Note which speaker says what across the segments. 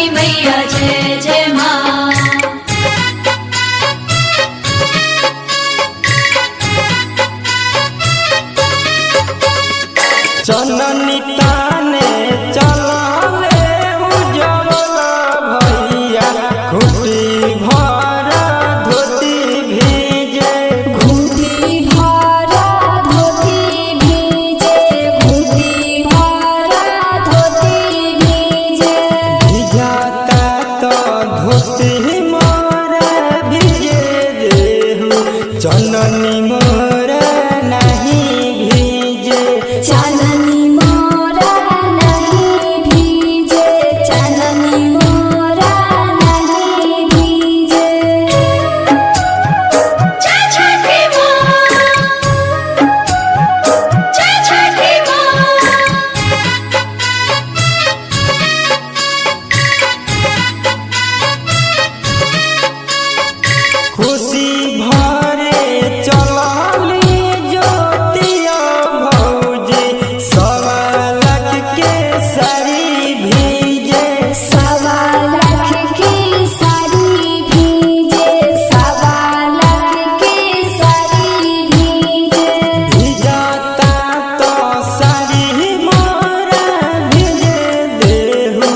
Speaker 1: छठी मैया जय जय माँ।
Speaker 2: चननी ताने चलाले उजवला भैया खूटी भरा धोती भीजे
Speaker 3: खूटी भरा धोती भीजे खूटी भरा धोती भीजे
Speaker 2: भिजाता तो धोती मोरा भीजे देहु चननी मोरा नहीं भीजे
Speaker 3: चांदनी मोरा नहीं भीजे चांदनी मोरा नहीं भीजे।
Speaker 1: जय छठी माँ, जय छठी माँ।
Speaker 2: खुशी भरे चलाली ज्योतिया भौजी सवा लाख के साड़ी भीजे
Speaker 3: सवा लाख की साड़ी भीजे सवा लाख की साड़ी भीजे।
Speaker 2: भिजाता तो साड़ी मोरा भीजे देहु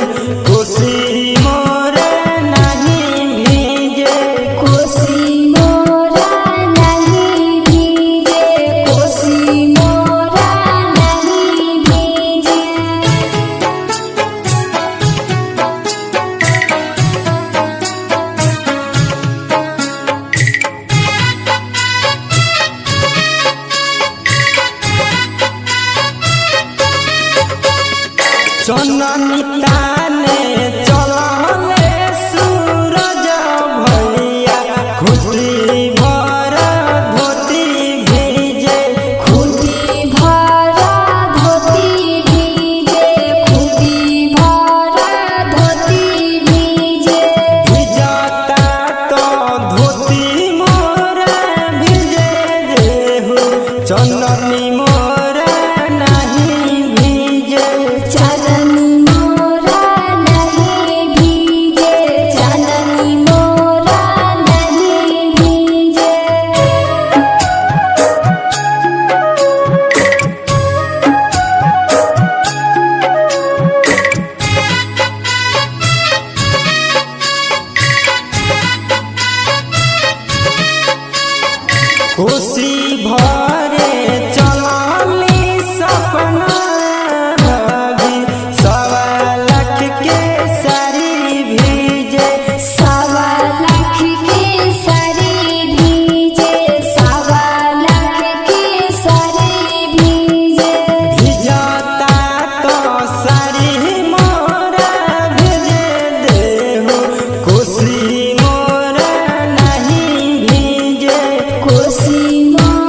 Speaker 2: खुशी मोरा नहीं भीजे
Speaker 3: कोसी मोरा नहीं भीजे कोसी मोरा नहीं भीजे।
Speaker 2: चननी ताने चलाले सूरज भैया खुटी भरा धोती भीजे
Speaker 3: खूटी भरा धोती भीजे खूटी भरा धोती भीजे।
Speaker 2: भिजाता तो धोती मोरा भीजे देहु चननी मोरा नहीं भीजे
Speaker 3: चांदनी मोरा नहीं भीजे चांदनी मोरा नहीं भीजे।
Speaker 2: खुशी भरे चलाली सपना भाभी सवा लाख के साड़ी भीजे
Speaker 3: सवा लाख की साड़ी भीजे सवा लाख की साड़ी भीजे।
Speaker 2: भिजाता तो साड़ी मोरा भीजे देहु खुशी मोरा नहीं भीजे
Speaker 3: कोसी मोरा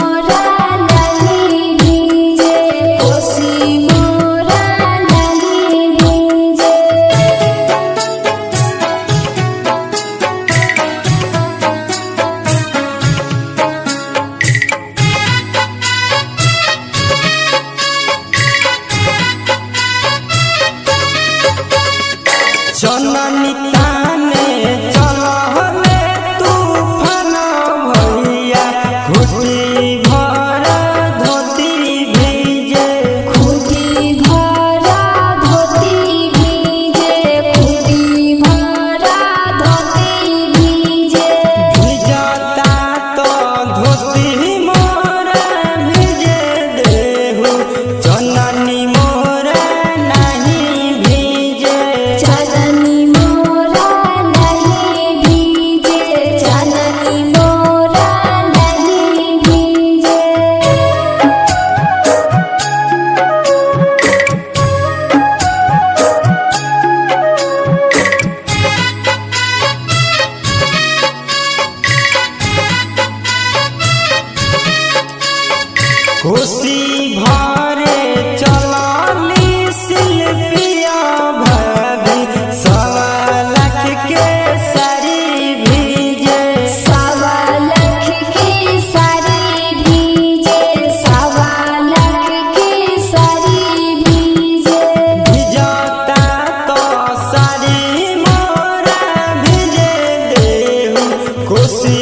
Speaker 2: कोसी